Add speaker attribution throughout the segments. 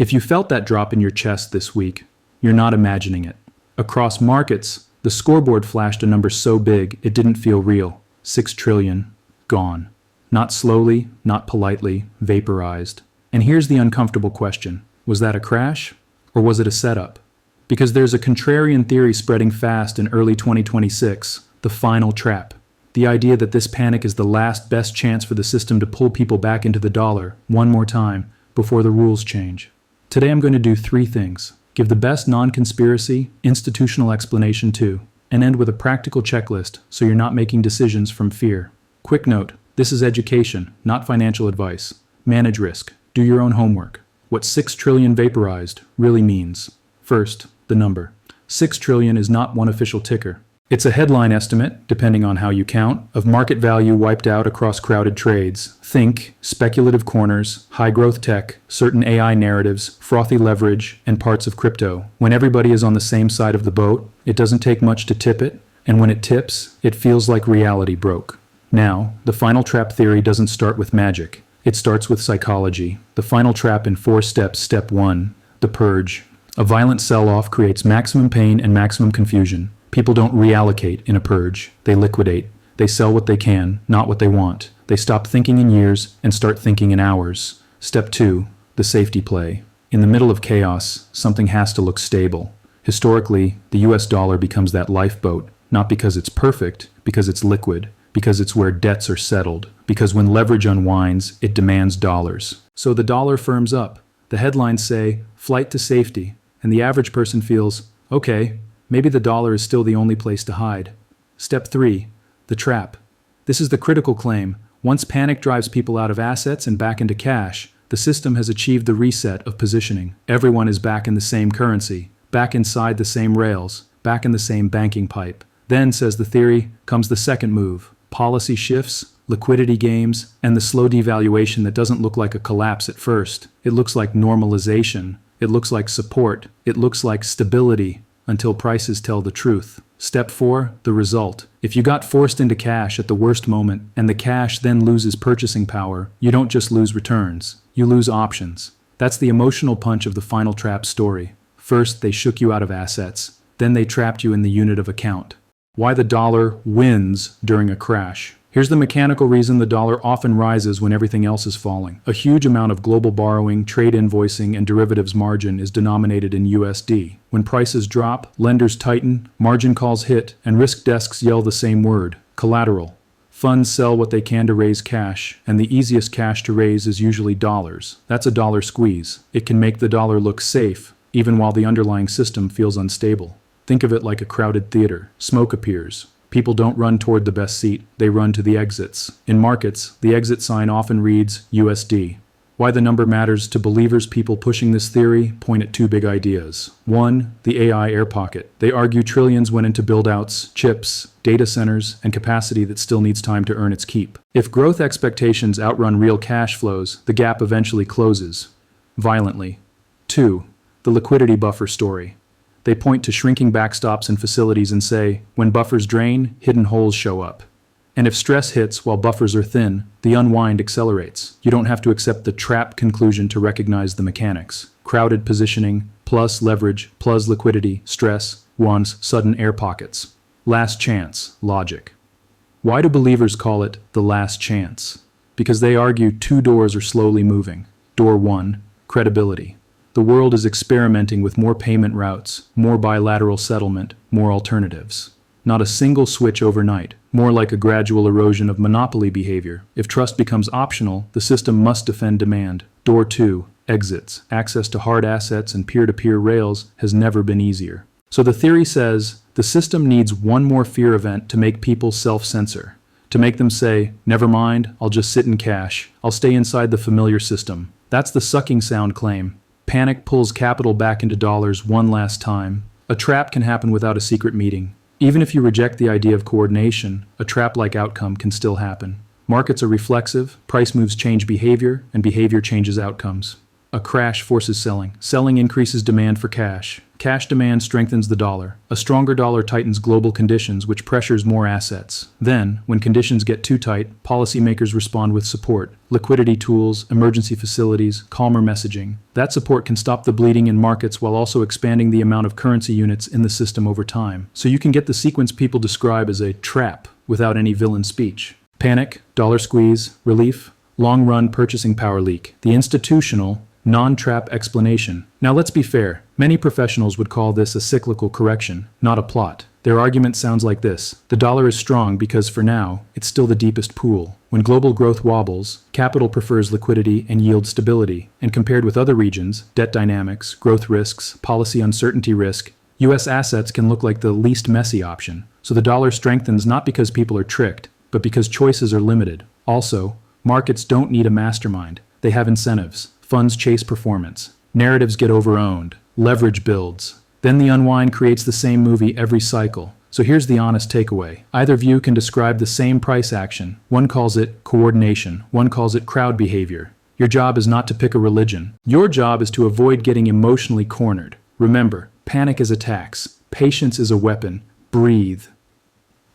Speaker 1: If you felt that drop in your chest this week, you're not imagining it. Across markets, the scoreboard flashed a number so big it didn't feel real. 6 trillion, gone. Not slowly, not politely, vaporized. And here's the uncomfortable question. Was that a crash? Or was it a setup? Because there's a contrarian theory spreading fast in early 2026, the final trap. The idea that this panic is the last best chance for the system to pull people back into the dollar one more time before the rules change. Today I'm going to do 3 things. Give the best non-conspiracy, institutional explanation too, and end with a practical checklist so you're not making decisions from fear. Quick note, this is education, not financial advice. Manage risk. Do your own homework. What 6 trillion vaporized really means. First, the number. 6 trillion is not one official ticker. It's a headline estimate, depending on how you count, of market value wiped out across crowded trades. Think speculative corners, high-growth tech, certain AI narratives, frothy leverage, and parts of crypto. When everybody is on the same side of the boat, it doesn't take much to tip it, and when it tips, it feels like reality broke. Now, the final trap theory doesn't start with magic. It starts with psychology. The final trap in 4 steps. Step 1, the purge. A violent sell-off creates maximum pain and maximum confusion. People don't reallocate in a purge. They liquidate. They sell what they can, not what they want. They stop thinking in years and start thinking in hours. Step 2, the safety play. In the middle of chaos, something has to look stable. Historically, the US dollar becomes that lifeboat, not because it's perfect, because it's liquid, because it's where debts are settled, because when leverage unwinds, it demands dollars. So the dollar firms up. The headlines say, flight to safety, and the average person feels, okay, maybe the dollar is still the only place to hide. Step 3, the trap. This is the critical claim. Once panic drives people out of assets and back into cash, the system has achieved the reset of positioning. Everyone is back in the same currency, back inside the same rails, back in the same banking pipe. Then, says the theory, comes the second move. Policy shifts, liquidity games, and the slow devaluation that doesn't look like a collapse at first. It looks like normalization. It looks like support. It looks like stability. Until prices tell the truth. Step 4, the result. If you got forced into cash at the worst moment, and the cash then loses purchasing power, you don't just lose returns, you lose options. That's the emotional punch of the final trap story. First, they shook you out of assets, then they trapped you in the unit of account. Why the dollar wins during a crash. Here's the mechanical reason the dollar often rises when everything else is falling. A huge amount of global borrowing, trade invoicing, and derivatives margin is denominated in USD. When prices drop, lenders tighten, margin calls hit, and risk desks yell the same word, collateral. Funds sell what they can to raise cash, and the easiest cash to raise is usually dollars. That's a dollar squeeze. It can make the dollar look safe, even while the underlying system feels unstable. Think of it like a crowded theater. Smoke appears. People don't run toward the best seat, they run to the exits. In markets, the exit sign often reads USD. Why the number matters to believers. People pushing this theory point at 2 big ideas. 1, the AI air pocket. They argue trillions went into build-outs, chips, data centers, and capacity that still needs time to earn its keep. If growth expectations outrun real cash flows, the gap eventually closes. Violently. 2, the liquidity buffer story. They point to shrinking backstops and facilities and say, when buffers drain, hidden holes show up. And if stress hits while buffers are thin, the unwind accelerates. You don't have to accept the trap conclusion to recognize the mechanics. Crowded positioning, plus leverage, plus liquidity, stress, wants sudden air pockets. Last chance, logic. Why do believers call it the last chance? Because they argue 2 doors are slowly moving. Door 1, credibility. The world is experimenting with more payment routes, more bilateral settlement, more alternatives. Not a single switch overnight, more like a gradual erosion of monopoly behavior. If trust becomes optional, the system must defend demand. Door 2, exits. Access to hard assets and peer-to-peer rails has never been easier. So the theory says the system needs one more fear event to make people self-censor. To make them say, never mind, I'll just sit in cash. I'll stay inside the familiar system. That's the sucking sound claim. Panic pulls capital back into dollars one last time. A trap can happen without a secret meeting. Even if you reject the idea of coordination, a trap-like outcome can still happen. Markets are reflexive, price moves change behavior, and behavior changes outcomes. A crash forces selling. Selling increases demand for cash. Cash demand strengthens the dollar. A stronger dollar tightens global conditions, which pressures more assets. Then, when conditions get too tight, policymakers respond with support. Liquidity tools, emergency facilities, calmer messaging. That support can stop the bleeding in markets while also expanding the amount of currency units in the system over time. So you can get the sequence people describe as a trap without any villain speech. Panic, dollar squeeze, relief, long-run purchasing power leak. The institutional, non-trap explanation. Now let's be fair. Many professionals would call this a cyclical correction, not a plot. Their argument sounds like this. The dollar is strong because for now, it's still the deepest pool. When global growth wobbles, capital prefers liquidity and yield stability. And compared with other regions, debt dynamics, growth risks, policy uncertainty risk, U.S. assets can look like the least messy option. So the dollar strengthens not because people are tricked, but because choices are limited. Also, markets don't need a mastermind. They have incentives. Funds chase performance. Narratives get overowned. Leverage builds. Then the unwind creates the same movie every cycle. So here's the honest takeaway. Either view can describe the same price action. One calls it coordination. One calls it crowd behavior. Your job is not to pick a religion. Your job is to avoid getting emotionally cornered. Remember, panic is a tax. Patience is a weapon. Breathe.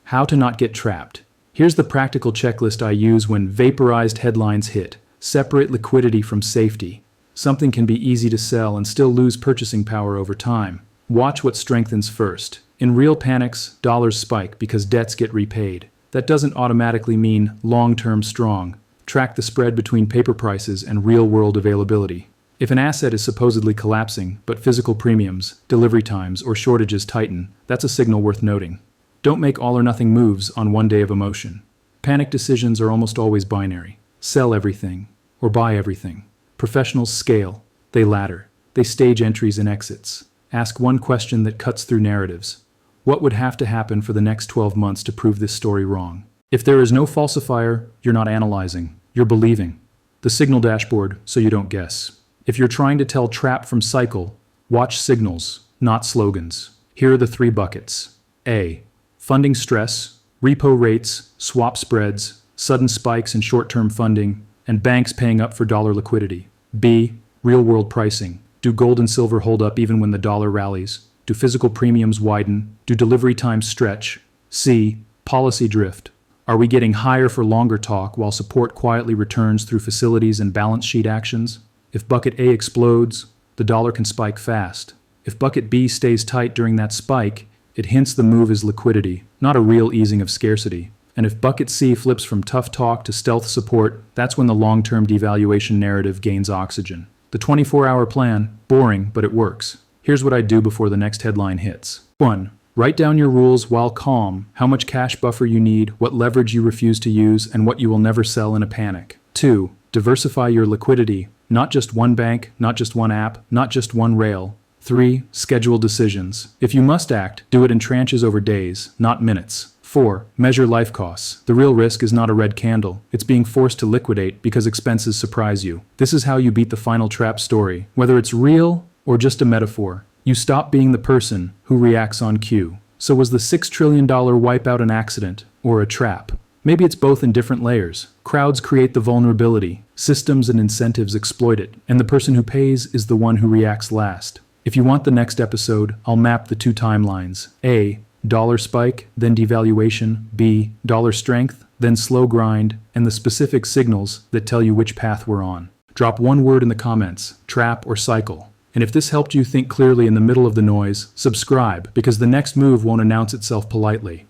Speaker 1: How to not get trapped. Here's the practical checklist I use when vaporized headlines hit. Separate liquidity from safety. Something can be easy to sell and still lose purchasing power over time. Watch what strengthens first. In real panics, dollars spike because debts get repaid. That doesn't automatically mean long-term strong. Track the spread between paper prices and real-world availability. If an asset is supposedly collapsing, but physical premiums, delivery times, or shortages tighten, that's a signal worth noting. Don't make all-or-nothing moves on one day of emotion. Panic decisions are almost always binary. Sell everything, or buy everything. Professionals scale. They ladder. They stage entries and exits. Ask one question that cuts through narratives. What would have to happen for the next 12 months to prove this story wrong? If there is no falsifier, you're not analyzing. You're believing. The signal dashboard, so you don't guess. If you're trying to tell trap from cycle, watch signals, not slogans. Here are the 3 buckets. A. Funding stress, repo rates, swap spreads, sudden spikes in short-term funding, and banks paying up for dollar liquidity. B. Real-world pricing. Do gold and silver hold up even when the dollar rallies? Do physical premiums widen? Do delivery times stretch? C. Policy drift. Are we getting higher for longer talk while support quietly returns through facilities and balance sheet actions? If bucket A explodes, the dollar can spike fast. If bucket B stays tight during that spike, it hints the move is liquidity, not a real easing of scarcity. And if bucket C flips from tough talk to stealth support, that's when the long-term devaluation narrative gains oxygen. The 24-hour plan, boring, but it works. Here's what I'd do before the next headline hits. 1. Write down your rules while calm, how much cash buffer you need, what leverage you refuse to use, and what you will never sell in a panic. 2. Diversify your liquidity. Not just one bank, not just one app, not just one rail. 3. Schedule decisions. If you must act, do it in tranches over days, not minutes. 4. Measure life costs. The real risk is not a red candle. It's being forced to liquidate because expenses surprise you. This is how you beat the final trap story. Whether it's real or just a metaphor, you stop being the person who reacts on cue. So was the $6 trillion wipeout an accident or a trap? Maybe it's both in different layers. Crowds create the vulnerability. Systems and incentives exploit it. And the person who pays is the one who reacts last. If you want the next episode, I'll map the 2 timelines. A. Dollar spike, then devaluation. B. Dollar strength, then slow grind, and the specific signals that tell you which path we're on. Drop one word in the comments, trap or cycle. And if this helped you think clearly in the middle of the noise, subscribe, because the next move won't announce itself politely.